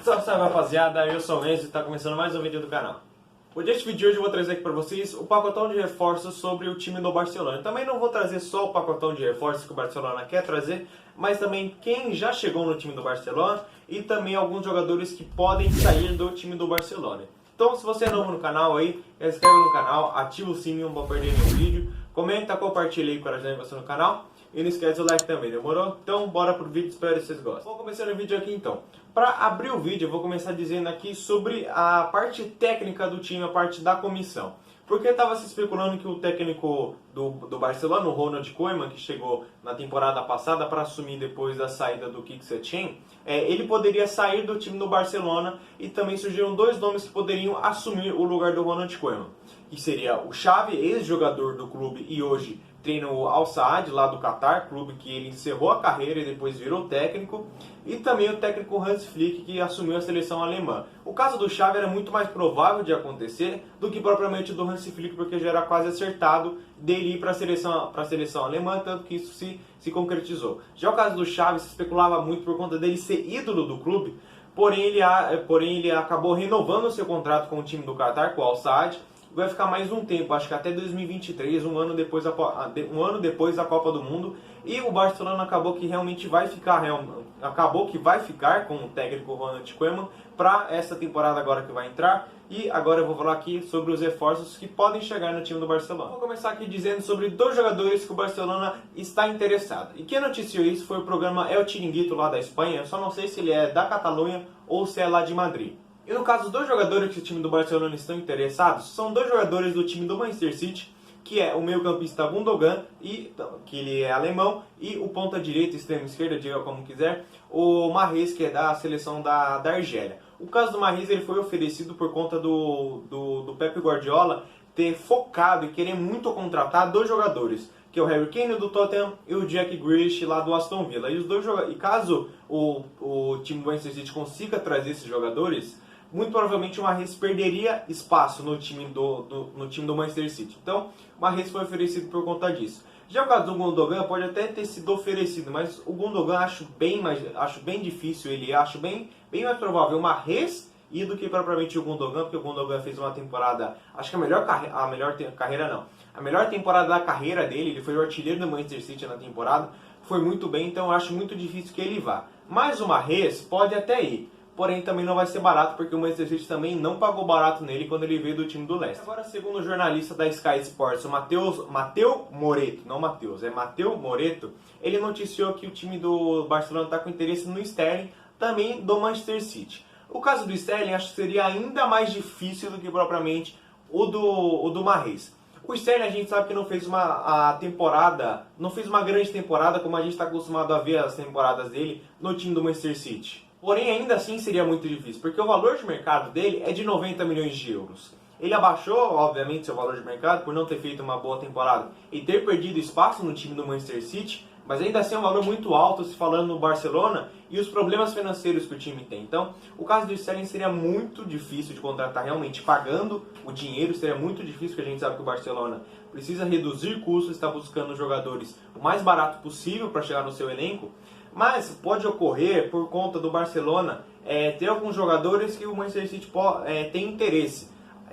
Salve, salve rapaziada, eu sou o Enzo e está começando mais um vídeo do canal. Neste vídeo de hoje eu vou trazer aqui para vocês o pacotão de reforços sobre o time do Barcelona. Eu também não vou trazer só o pacotão de reforços que o Barcelona quer trazer, mas também quem já chegou no time do Barcelona e também alguns jogadores que podem sair do time do Barcelona. Então, se você é novo no canal aí, se inscreve no canal, ativa o sininho para não perder nenhum vídeo, comenta, compartilha aí para ajudar você no canal. E não esquece o like também, demorou? Então bora pro vídeo, espero que vocês gostem. Vou começar o vídeo aqui então. Para abrir o vídeo eu vou começar dizendo aqui sobre a parte técnica do time, a parte da comissão. Porque estava se especulando que o técnico do Barcelona, o Ronald Koeman, que chegou na temporada passada para assumir depois da saída do Quique Setien, ele poderia sair do time do Barcelona e também surgiram dois nomes que poderiam assumir o lugar do Ronald Koeman. Que seria o Xavi, ex-jogador do clube e hoje treina o Al Saad lá do Catar, clube que ele encerrou a carreira e depois virou técnico, e também o técnico Hans Flick, que assumiu a seleção alemã. O caso do Xavi era muito mais provável de acontecer do que propriamente do Hans Flick, porque já era quase acertado dele ir para a seleção alemã, tanto que isso se concretizou. Já o caso do Xavi se especulava muito por conta dele ser ídolo do clube, porém ele acabou renovando o seu contrato com o time do Catar, com o Al Saad. Vai ficar mais um tempo, acho que até 2023, um ano depois da Copa do Mundo, e o Barcelona acabou que realmente vai ficar com o técnico Ronald Koeman para essa temporada agora que vai entrar. E agora eu vou falar aqui sobre os reforços que podem chegar no time do Barcelona. Vou começar aqui dizendo sobre dois jogadores que o Barcelona está interessado. E quem noticiou isso foi o programa El Chiringuito lá da Espanha. Eu só não sei se ele é da Catalunha ou se é lá de Madrid. E no caso, os dois jogadores que o time do Barcelona estão interessados são dois jogadores do time do Manchester City, que é o meio-campista Gundogan, que ele é alemão, e o ponta-direita, extrema-esquerda, diga como quiser, o Mahrez, que é da seleção da Argélia. O caso do Mahrez, ele foi oferecido por conta do Pep Guardiola ter focado e querer muito contratar dois jogadores, que é o Harry Kane do Tottenham e o Jack Grealish lá do Aston Villa. E caso o time do Manchester City consiga trazer esses jogadores, muito provavelmente o Mahrez perderia espaço no time do Manchester City. Então, o Mahrez foi oferecido por conta disso. Já o caso do Gundogan pode até ter sido oferecido, mas o Gundogan acho bem difícil, acho bem mais provável o Mahrez ir do que propriamente o Gundogan, porque o Gundogan fez uma temporada, acho que a melhor temporada da carreira dele, ele foi o artilheiro do Manchester City na temporada, foi muito bem, então eu acho muito difícil que ele vá. Mas o Mahrez pode até ir. Porém, também não vai ser barato, porque o Manchester City também não pagou barato nele quando ele veio do time do Leicester. Agora, segundo o jornalista da Sky Sports, o Mateu Moreto, ele noticiou que o time do Barcelona está com interesse no Sterling, também do Manchester City. O caso do Sterling, acho que seria ainda mais difícil do que propriamente o do Mahrez. O Sterling, a gente sabe que não fez uma grande temporada, como a gente está acostumado a ver as temporadas dele no time do Manchester City. Porém, ainda assim seria muito difícil, porque o valor de mercado dele é de 90 milhões de euros. Ele abaixou, obviamente, seu valor de mercado por não ter feito uma boa temporada e ter perdido espaço no time do Manchester City, mas ainda assim é um valor muito alto se falando no Barcelona e os problemas financeiros que o time tem. Então, o caso do Sterling seria muito difícil de contratar realmente pagando o dinheiro, seria muito difícil, porque a gente sabe que o Barcelona precisa reduzir custos, está buscando jogadores o mais barato possível para chegar no seu elenco. Mas pode ocorrer por conta do Barcelona ter alguns jogadores que o Manchester City tem interesse.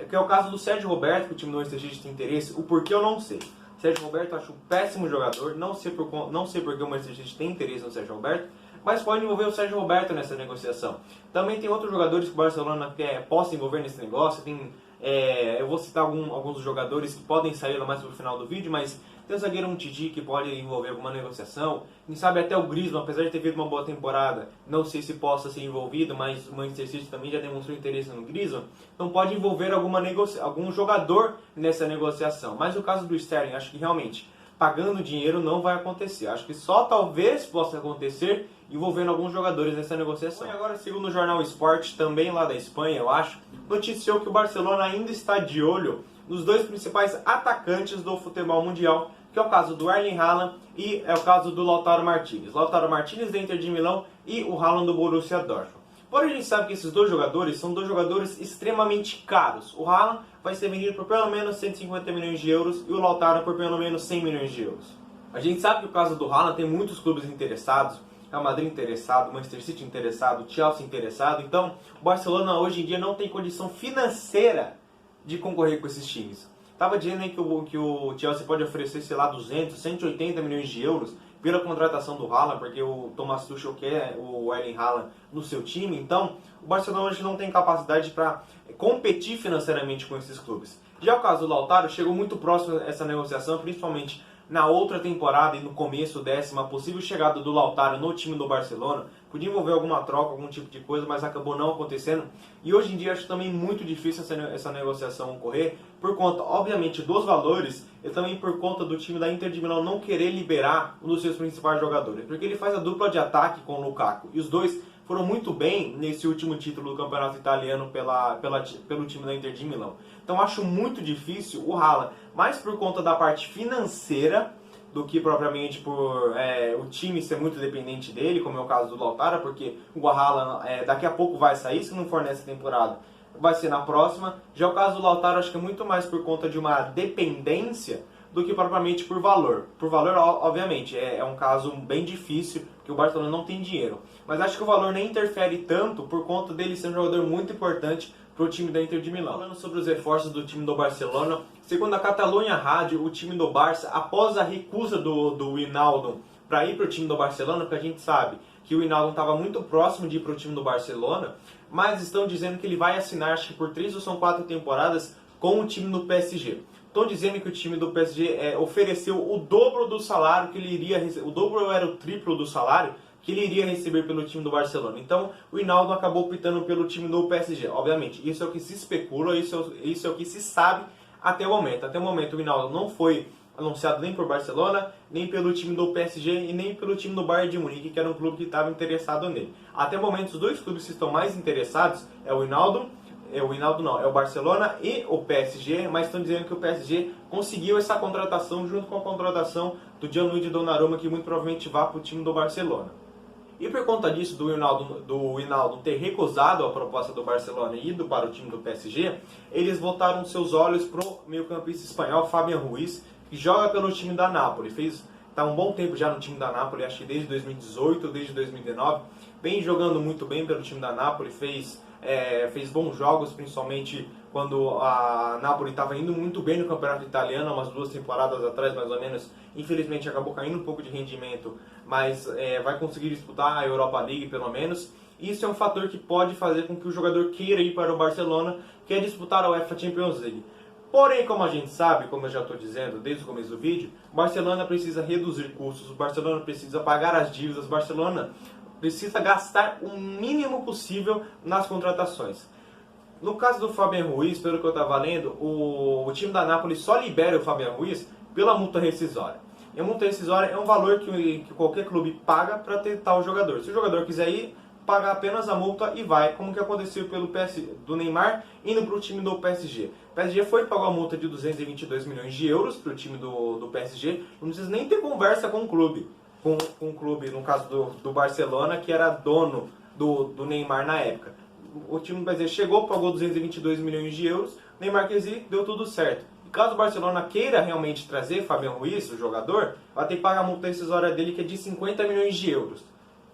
Que é o caso do Sérgio Roberto, que o time do Manchester City tem interesse. O porquê eu não sei. Sérgio Roberto eu acho um péssimo jogador. Não sei porque o Manchester City tem interesse no Sérgio Roberto. Mas pode envolver o Sérgio Roberto nessa negociação. Também tem outros jogadores que o Barcelona possa envolver nesse negócio. Eu vou citar alguns jogadores que podem sair lá mais para o final do vídeo, mas tem o zagueiro Umtiti que pode envolver alguma negociação. Quem sabe até o Griezmann, apesar de ter feito uma boa temporada, não sei se possa ser envolvido, mas o Manchester City também já demonstrou interesse no Griezmann. Então pode envolver algum jogador nessa negociação. Mas o caso do Sterling, acho que realmente pagando dinheiro não vai acontecer. Acho que só talvez possa acontecer envolvendo alguns jogadores nessa negociação. E agora, segundo o jornal Sport, também lá da Espanha, eu acho, noticiou que o Barcelona ainda está de olho nos dois principais atacantes do futebol mundial, que é o caso do Erling Haaland e é o caso do Lautaro Martinez. Lautaro Martinez da Inter de Milão e o Haaland do Borussia Dortmund. Porém, a gente sabe que esses dois jogadores são dois jogadores extremamente caros. O Haaland vai ser vendido por pelo menos 150 milhões de euros e o Lautaro por pelo menos 100 milhões de euros. A gente sabe que o caso do Haaland tem muitos clubes interessados Real Madrid interessado, Manchester City interessado, Chelsea interessado. Então, o Barcelona hoje em dia não tem condição financeira de concorrer com esses times. Tava dizendo aí que o Chelsea pode oferecer, sei lá, 200, 180 milhões de euros pela contratação do Haaland, porque o Thomas Tuchel quer o Erling Haaland no seu time. Então, o Barcelona hoje não tem capacidade para competir financeiramente com esses clubes. Já o caso do Lautaro, chegou muito próximo essa negociação, principalmente na outra temporada e no começo dessa, uma possível chegada do Lautaro no time do Barcelona. Podia envolver alguma troca, algum tipo de coisa, mas acabou não acontecendo. E hoje em dia acho também muito difícil essa negociação ocorrer, por conta, obviamente, dos valores e também por conta do time da Inter de Milão não querer liberar um dos seus principais jogadores. Porque ele faz a dupla de ataque com o Lukaku. E os dois foram muito bem nesse último título do campeonato italiano pelo time da Inter de Milão. Então acho muito difícil o Haaland, mais por conta da parte financeira do que propriamente por o time ser muito dependente dele, como é o caso do Lautaro, porque o Haaland daqui a pouco vai sair, se não for nessa temporada, vai ser na próxima. Já o caso do Lautaro acho que é muito mais por conta de uma dependência do que propriamente por valor. Por valor, obviamente, é um caso bem difícil, porque o Barcelona não tem dinheiro. Mas acho que o valor nem interfere tanto por conta dele ser um jogador muito importante para o time da Inter de Milão. Falando sobre os reforços do time do Barcelona, segundo a Catalunha Rádio, o time do Barça, após a recusa do Wijnaldum para ir para o time do Barcelona, porque a gente sabe que o Wijnaldum estava muito próximo de ir para o time do Barcelona, mas estão dizendo que ele vai assinar, acho que por 3 ou são 4 temporadas, com o time do PSG. Estão dizendo que o time do PSG ofereceu o dobro do salário que ele iria receber, o dobro era o triplo do salário que ele iria receber pelo time do Barcelona. Então, o Wijnaldum acabou optando pelo time do PSG. Obviamente, isso é o que se especula, isso é o que se sabe até o momento. Até o momento, o Wijnaldum não foi anunciado nem por Barcelona, nem pelo time do PSG e nem pelo time do Bayern de Munique, que era um clube que estava interessado nele. Até o momento, os dois clubes que estão mais interessados é o Wijnaldum, é o Barcelona e o PSG, mas estão dizendo que o PSG conseguiu essa contratação junto com a contratação do Gianluigi Donnarumma, que muito provavelmente vai para o time do Barcelona. E por conta disso, do Wijnaldum ter recusado a proposta do Barcelona e ido para o time do PSG, eles voltaram seus olhos para o meio-campista espanhol Fabián Ruiz, que joga pelo time da Napoli. Está um bom tempo já no time da Napoli, acho que desde 2018, desde 2019, vem jogando muito bem pelo time da Napoli, fez bons jogos, principalmente quando a Napoli estava indo muito bem no campeonato italiano, umas 2 temporadas atrás mais ou menos. Infelizmente acabou caindo um pouco de rendimento, mas vai conseguir disputar a Europa League pelo menos. Isso é um fator que pode fazer com que o jogador queira ir para o Barcelona, que é disputar a UEFA Champions League. Porém, como a gente sabe, como eu já estou dizendo desde o começo do vídeo, o Barcelona precisa reduzir custos, o Barcelona precisa pagar as dívidas, o Barcelona precisa gastar o mínimo possível nas contratações. No caso do Fabián Ruiz, pelo que eu estava lendo, o time da Napoli só libera o Fabián Ruiz pela multa rescisória. E a multa rescisória é um valor que qualquer clube paga para ter tal jogador. Se o jogador quiser ir, paga apenas a multa e vai, como que aconteceu do Neymar indo para o time do PSG. O PSG foi pagar a multa de 222 milhões de euros para o time do PSG, não precisa nem ter conversa com o clube. Com o clube, no caso do Barcelona, que era dono do Neymar na época. O time do PSG chegou, pagou 222 milhões de euros, Neymar quis ir, deu tudo certo. E caso o Barcelona queira realmente trazer Fabián Ruiz, o jogador, vai ter que pagar a multa rescisória dele, que é de 50 milhões de euros.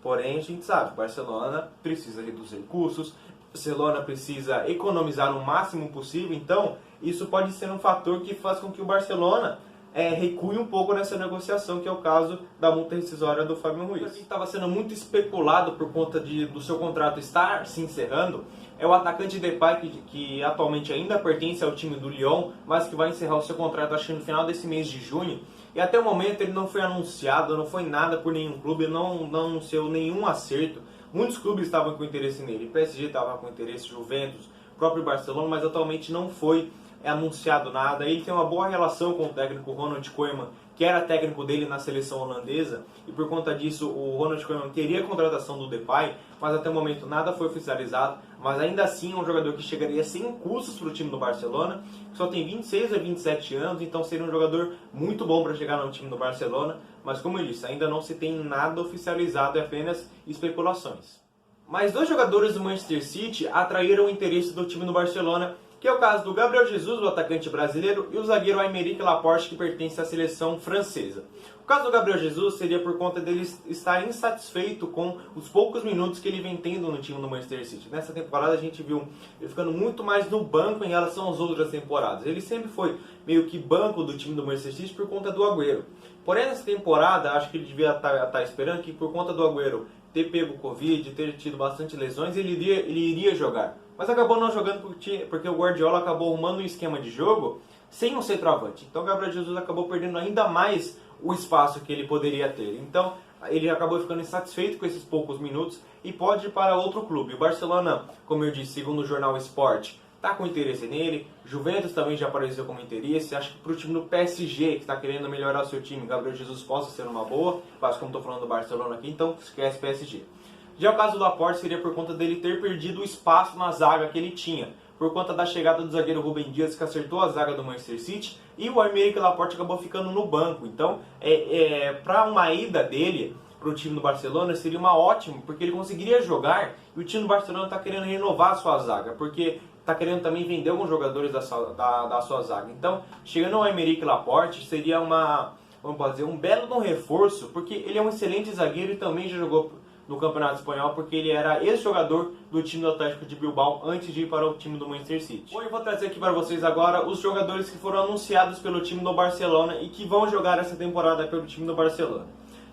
Porém, a gente sabe, o Barcelona precisa reduzir custos, o Barcelona precisa economizar o máximo possível, então isso pode ser um fator que faz com que o Barcelona recue um pouco nessa negociação, que é o caso da multa rescisória do Fabián Ruiz. O que estava sendo muito especulado por conta do seu contrato estar se encerrando é o atacante Depay, que atualmente ainda pertence ao time do Lyon, mas que vai encerrar o seu contrato acho que no final desse mês de junho. E até o momento ele não foi anunciado, não foi nada por nenhum clube, não anunciou nenhum acerto. Muitos clubes estavam com interesse nele, o PSG estava com interesse, Juventus, o próprio Barcelona, mas atualmente não foi anunciado nada. Ele tem uma boa relação com o técnico Ronald Koeman, que era técnico dele na seleção holandesa, e por conta disso o Ronald Koeman queria a contratação do Depay, mas até o momento nada foi oficializado, mas ainda assim é um jogador que chegaria sem custos para o time do Barcelona, que só tem 26 a 27 anos, então seria um jogador muito bom para chegar no time do Barcelona, mas como eu disse, ainda não se tem nada oficializado, é apenas especulações. Mas 2 jogadores do Manchester City atraíram o interesse do time do Barcelona, que é o caso do Gabriel Jesus, o atacante brasileiro, e o zagueiro Aymeric Laporte, que pertence à seleção francesa. O caso do Gabriel Jesus seria por conta dele estar insatisfeito com os poucos minutos que ele vem tendo no time do Manchester City. Nessa temporada a gente viu ele ficando muito mais no banco em relação às outras temporadas. Ele sempre foi meio que banco do time do Manchester City por conta do Agüero. Porém, nessa temporada, acho que ele devia estar esperando que por conta do Agüero ter pego Covid, ter tido bastante lesões, ele iria jogar. Mas acabou não jogando porque o Guardiola acabou arrumando um esquema de jogo sem um centroavante. Então o Gabriel Jesus acabou perdendo ainda mais o espaço que ele poderia ter. Então ele acabou ficando insatisfeito com esses poucos minutos e pode ir para outro clube. O Barcelona, como eu disse, segundo o jornal Sport, está com interesse nele. Juventus também já apareceu como interesse. Acho que para o time do PSG, que está querendo melhorar o seu time, Gabriel Jesus possa ser uma boa. Quase como estou falando do Barcelona aqui, então esquece PSG. Já o caso do Laporte seria por conta dele ter perdido o espaço na zaga que ele tinha, por conta da chegada do zagueiro Rúben Dias, que acertou a zaga do Manchester City, e o Aymeric Laporte acabou ficando no banco. Então, para uma ida dele para o time do Barcelona seria uma ótima, porque ele conseguiria jogar, e o time do Barcelona está querendo renovar a sua zaga, porque está querendo também vender alguns jogadores da sua zaga. Então, chegando ao Aymeric Laporte seria um belo reforço, porque ele é um excelente zagueiro e também já jogou no Campeonato Espanhol, porque ele era ex-jogador do time do Atlético de Bilbao antes de ir para o time do Manchester City. Bom, eu vou trazer aqui para vocês agora os jogadores que foram anunciados pelo time do Barcelona e que vão jogar essa temporada pelo time do Barcelona.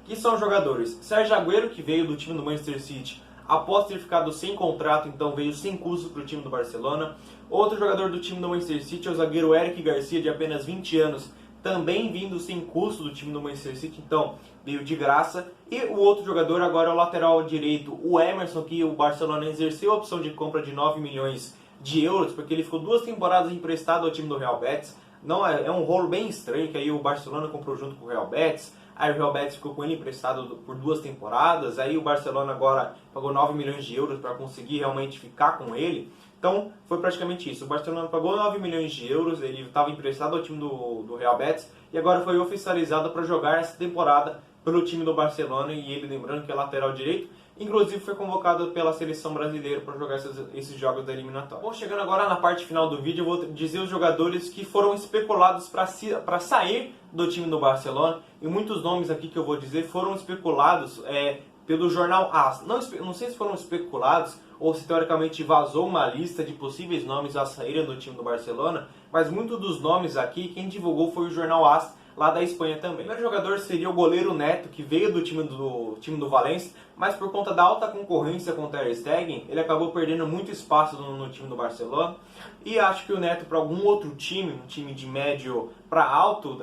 Que são jogadores: Sérgio Agüero, que veio do time do Manchester City após ter ficado sem contrato, então veio sem custo para o time do Barcelona. Outro jogador do time do Manchester City é o zagueiro Eric Garcia, de apenas 20 anos, também vindo sem custo do time do Manchester City, então veio de graça. E o outro jogador agora é o lateral direito, o Emerson, que o Barcelona exerceu a opção de compra de 9 milhões de euros, porque ele ficou 2 temporadas emprestado ao time do Real Betis. Não é um rolo bem estranho, que aí o Barcelona comprou junto com o Real Betis, aí o Real Betis ficou com ele emprestado por 2 temporadas, aí o Barcelona agora pagou 9 milhões de euros para conseguir realmente ficar com ele. Então, foi praticamente isso. O Barcelona pagou 9 milhões de euros, ele estava emprestado ao time do Real Betis e agora foi oficializado para jogar essa temporada pelo time do Barcelona, e ele, lembrando que é lateral direito, inclusive foi convocado pela seleção brasileira para jogar esses jogos da eliminatória. Bom, chegando agora na parte final do vídeo, eu vou dizer os jogadores que foram especulados para sair do time do Barcelona, e muitos nomes aqui que eu vou dizer foram especulados pelo jornal AS. Não sei se foram especulados ou se teoricamente vazou uma lista de possíveis nomes a saírem do time do Barcelona, mas muitos dos nomes aqui, quem divulgou foi o jornal AS, lá da Espanha também. O primeiro jogador seria o goleiro Neto, que veio do time do Valência, mas por conta da alta concorrência com o Ter Stegen, ele acabou perdendo muito espaço no time do Barcelona, e acho que o Neto para algum outro time, um time de médio para alto,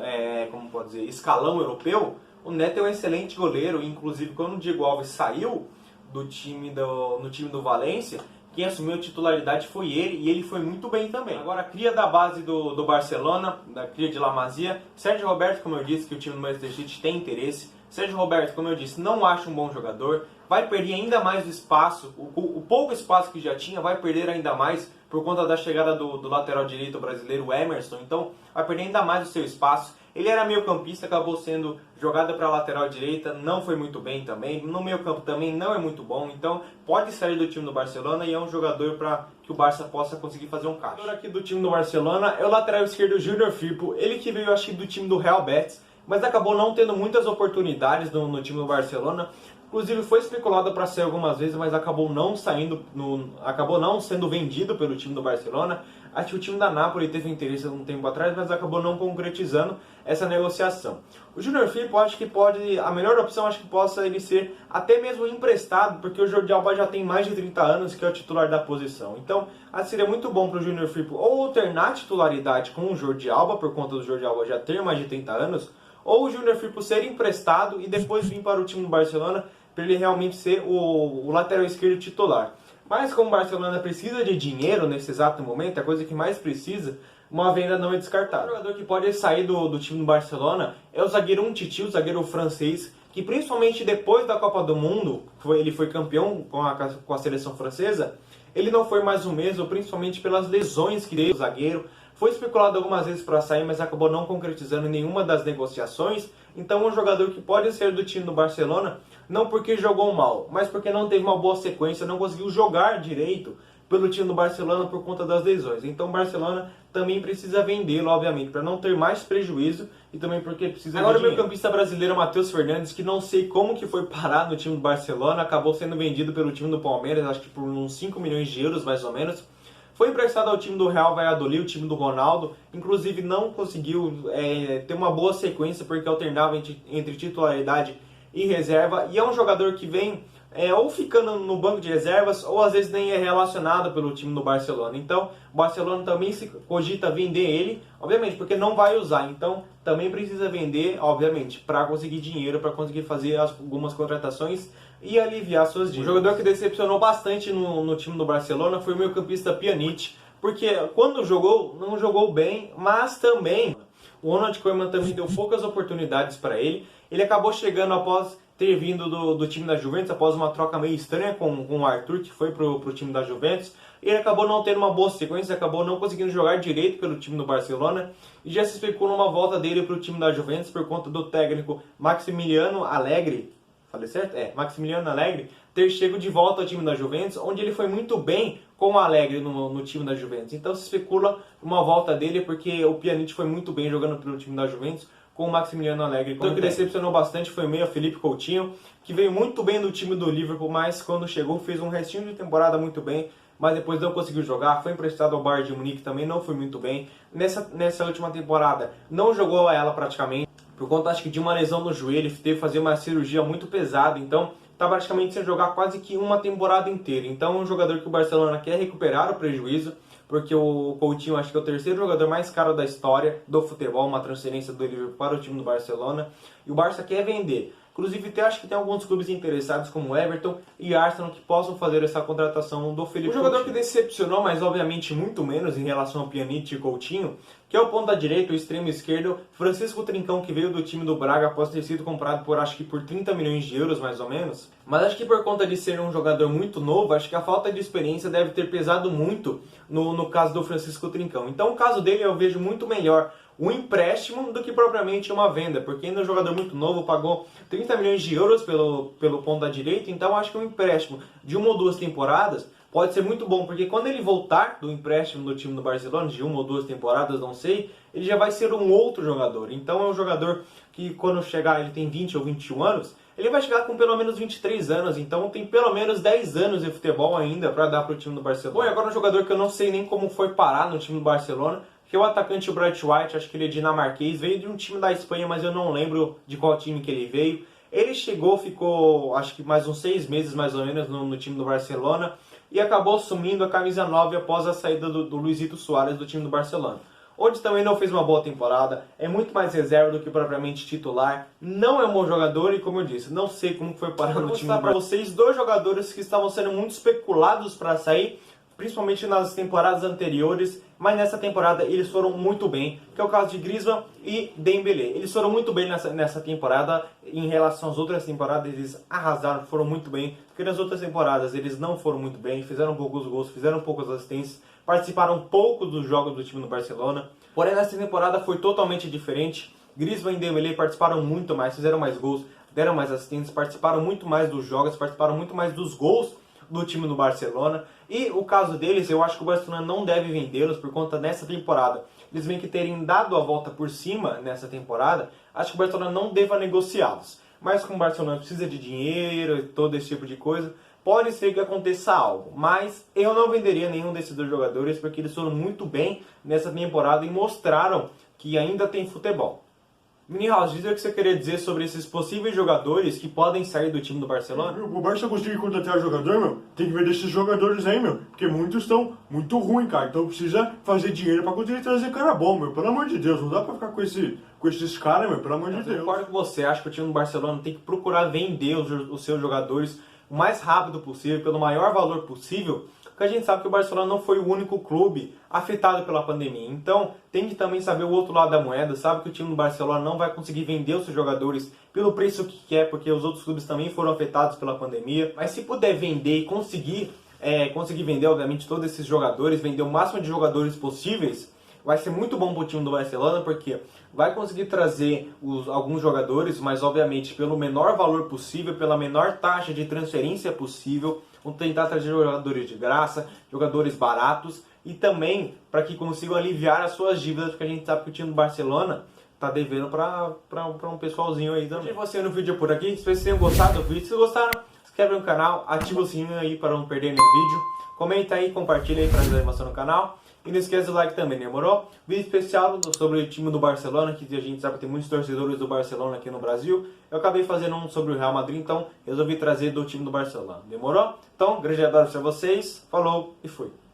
como pode dizer, escalão europeu, o Neto é um excelente goleiro. Inclusive quando o Diego Alves saiu no time do Valência, quem assumiu a titularidade foi ele, e ele foi muito bem também. Agora, a cria da base do Barcelona, da cria de La Masia, Sérgio Roberto, como eu disse, que o time do Manchester City tem interesse. Sérgio Roberto, como eu disse, não acho um bom jogador, vai perder ainda mais o espaço, o pouco espaço que já tinha, vai perder ainda mais por conta da chegada do lateral direito brasileiro, Emerson, então vai perder ainda mais o seu espaço. Ele era meio campista, acabou sendo jogado para a lateral direita, não foi muito bem também. No meio campo também não é muito bom, então pode sair do time do Barcelona e é um jogador para que o Barça possa conseguir fazer um caixa. O jogador aqui do time do Barcelona é o lateral esquerdo Júnior Firpo, ele que veio, acho que, do time do Real Betis, mas acabou não tendo muitas oportunidades no time do Barcelona. Inclusive foi especulado para sair algumas vezes, mas acabou não sendo vendido pelo time do Barcelona. Acho que o time da Napoli teve interesse há um tempo atrás, mas acabou não concretizando essa negociação. O Júnior Firpo, acho que a melhor opção, acho que possa ele ser até mesmo emprestado, porque o Jordi Alba já tem mais de 30 anos, que é o titular da posição. Então, acho que seria muito bom para o Júnior Firpo ou alternar a titularidade com o Jordi Alba, por conta do Jordi Alba já ter mais de 30 anos, ou o Júnior Firpo ser emprestado e depois vir para o time do Barcelona, para ele realmente ser o lateral esquerdo titular. Mas como o Barcelona precisa de dinheiro nesse exato momento, é a coisa que mais precisa, uma venda não é descartável. O jogador que pode sair do time do Barcelona é o zagueiro Umtiti, o zagueiro francês, que principalmente depois da Copa do Mundo, ele foi campeão com a seleção francesa, ele não foi mais o mesmo, principalmente pelas lesões que teve o zagueiro. Foi especulado algumas vezes para sair, mas acabou não concretizando nenhuma das negociações. Então, um jogador que pode sair do time do Barcelona não porque jogou mal, mas porque não teve uma boa sequência, não conseguiu jogar direito pelo time do Barcelona por conta das lesões. Então o Barcelona também precisa vendê-lo, obviamente, para não ter mais prejuízo e também porque precisa. Agora o meio campista brasileiro Matheus Fernandes, que não sei como que foi parar no time do Barcelona, acabou sendo vendido pelo time do Palmeiras, acho que por uns 5 milhões de euros mais ou menos. Foi emprestado ao time do Real Valladolid, o time do Ronaldo, inclusive não conseguiu ter uma boa sequência porque alternava entre titularidade e reserva, e é um jogador que vem ou ficando no banco de reservas, ou às vezes nem é relacionado pelo time do Barcelona. Então, o Barcelona também se cogita vender ele, obviamente, porque não vai usar. Então, também precisa vender, obviamente, para conseguir dinheiro, para conseguir fazer algumas contratações e aliviar suas dívidas. O jogador que decepcionou bastante no time do Barcelona foi o meio-campista Pjanic, porque quando jogou, não jogou bem, mas também o Ronald Koeman também deu poucas oportunidades para ele. Ele acabou chegando após ter vindo do time da Juventus, após uma troca meio estranha com o Arthur, que foi pro time da Juventus. Ele acabou não tendo uma boa sequência, acabou não conseguindo jogar direito pelo time do Barcelona. E já se especula uma volta dele pro time da Juventus por conta do técnico Maximiliano Allegri. Falei certo? Maximiliano Allegri ter chegado de volta ao time da Juventus, onde ele foi muito bem com o Allegri no time da Juventus. Então se especula uma volta dele, porque o Pjanic foi muito bem jogando pelo time da Juventus com o Maximiliano Allegri. Então o que decepcionou bastante foi o meia Felipe Coutinho, que veio muito bem do time do Liverpool, mas quando chegou fez um restinho de temporada muito bem, mas depois não conseguiu jogar. Foi emprestado ao Bayern de Munique, também não foi muito bem. Nessa última temporada não jogou ela praticamente, por conta acho que de uma lesão no joelho, ele teve que fazer uma cirurgia muito pesada, então está praticamente sem jogar quase que uma temporada inteira. Então é um jogador que o Barcelona quer recuperar o prejuízo, porque o Coutinho acho que é o terceiro jogador mais caro da história do futebol, uma transferência do Liverpool para o time do Barcelona, e o Barça quer vender. Inclusive, acho que tem alguns clubes interessados, como Everton e Arsenal, que possam fazer essa contratação do Felipe Coutinho. Um jogador que decepcionou, mas obviamente muito menos em relação ao Pjanic e Coutinho, que é o ponta direita, o extremo esquerdo, Francisco Trincão, que veio do time do Braga após ter sido comprado por acho que por 30 milhões de euros, mais ou menos. Mas acho que por conta de ser um jogador muito novo, acho que a falta de experiência deve ter pesado muito no caso do Francisco Trincão. Então o caso dele eu vejo muito melhor um empréstimo do que propriamente uma venda, porque ainda é um jogador muito novo, pagou 30 milhões de euros pelo ponta direita, então acho que um empréstimo de uma ou duas temporadas pode ser muito bom, porque quando ele voltar do empréstimo do time do Barcelona, de uma ou duas temporadas, não sei, ele já vai ser um outro jogador. Então é um jogador que quando chegar, ele tem 20 ou 21 anos, ele vai chegar com pelo menos 23 anos, então tem pelo menos 10 anos de futebol ainda para dar para o time do Barcelona. Bom, e agora um jogador que eu não sei nem como foi parar no time do Barcelona, que é o atacante Bright White, acho que ele é dinamarquês, veio de um time da Espanha, mas eu não lembro de qual time que ele veio. Ele chegou, ficou acho que mais uns 6 meses mais ou menos no time do Barcelona e acabou assumindo a camisa 9 após a saída do Luizito Soares do time do Barcelona, onde também não fez uma boa temporada, é muito mais reserva do que propriamente titular, não é um bom jogador e, como eu disse, não sei como foi parar no time do Barcelona. Para vocês, dois jogadores que estavam sendo muito especulados para sair, principalmente nas temporadas anteriores, mas nessa temporada eles foram muito bem, que é o caso de Griezmann e Dembélé. Eles foram muito bem nessa temporada, em relação às outras temporadas eles arrasaram, foram muito bem, porque nas outras temporadas eles não foram muito bem, fizeram poucos gols, fizeram poucas assistências, participaram pouco dos jogos do time do Barcelona, porém nessa temporada foi totalmente diferente. Griezmann e Dembélé participaram muito mais, fizeram mais gols, deram mais assistências, participaram muito mais dos jogos, participaram muito mais dos gols do time do Barcelona. E o caso deles, eu acho que o Barcelona não deve vendê-los por conta dessa temporada. Eles vêm que terem dado a volta por cima nessa temporada, acho que o Barcelona não deva negociá-los. Mas como o Barcelona precisa de dinheiro e todo esse tipo de coisa, pode ser que aconteça algo. Mas eu não venderia nenhum desses dois jogadores porque eles foram muito bem nessa temporada e mostraram que ainda tem futebol. Mini-House, diz o que você queria dizer sobre esses possíveis jogadores que podem sair do time do Barcelona? O Barça conseguir contratar jogador, meu, tem que ver desses jogadores aí, meu, porque muitos estão muito ruins, cara, então precisa fazer dinheiro pra conseguir trazer cara bom, meu, pelo amor de Deus, não dá pra ficar com esses caras, meu, pelo amor de Deus. Eu concordo com você, acho que o time do Barcelona tem que procurar vender os seus jogadores o mais rápido possível, pelo maior valor possível, porque a gente sabe que o Barcelona não foi o único clube afetado pela pandemia. Então, tem que também saber o outro lado da moeda, sabe que o time do Barcelona não vai conseguir vender os seus jogadores pelo preço que quer, porque os outros clubes também foram afetados pela pandemia. Mas se puder vender e conseguir vender, obviamente, todos esses jogadores, vender o máximo de jogadores possíveis, vai ser muito bom pro time do Barcelona, porque vai conseguir trazer alguns jogadores, mas obviamente pelo menor valor possível, pela menor taxa de transferência possível. Vão tentar trazer jogadores de graça, jogadores baratos e também para que consigam aliviar as suas dívidas, porque a gente sabe que o time do Barcelona tá devendo para um pessoalzinho aí também. E você no vídeo por aqui, espero que vocês tenham gostado do vídeo. Se gostaram, se inscreve no canal, ativa o sininho aí para não perder nenhum vídeo. Comenta aí, compartilha aí para ajudar a animação no canal. E não esqueça do like também, demorou? Vídeo especial sobre o time do Barcelona, que a gente sabe que tem muitos torcedores do Barcelona aqui no Brasil. Eu acabei fazendo um sobre o Real Madrid, então resolvi trazer do time do Barcelona. Demorou? Então, grande abraço para vocês, falou e fui!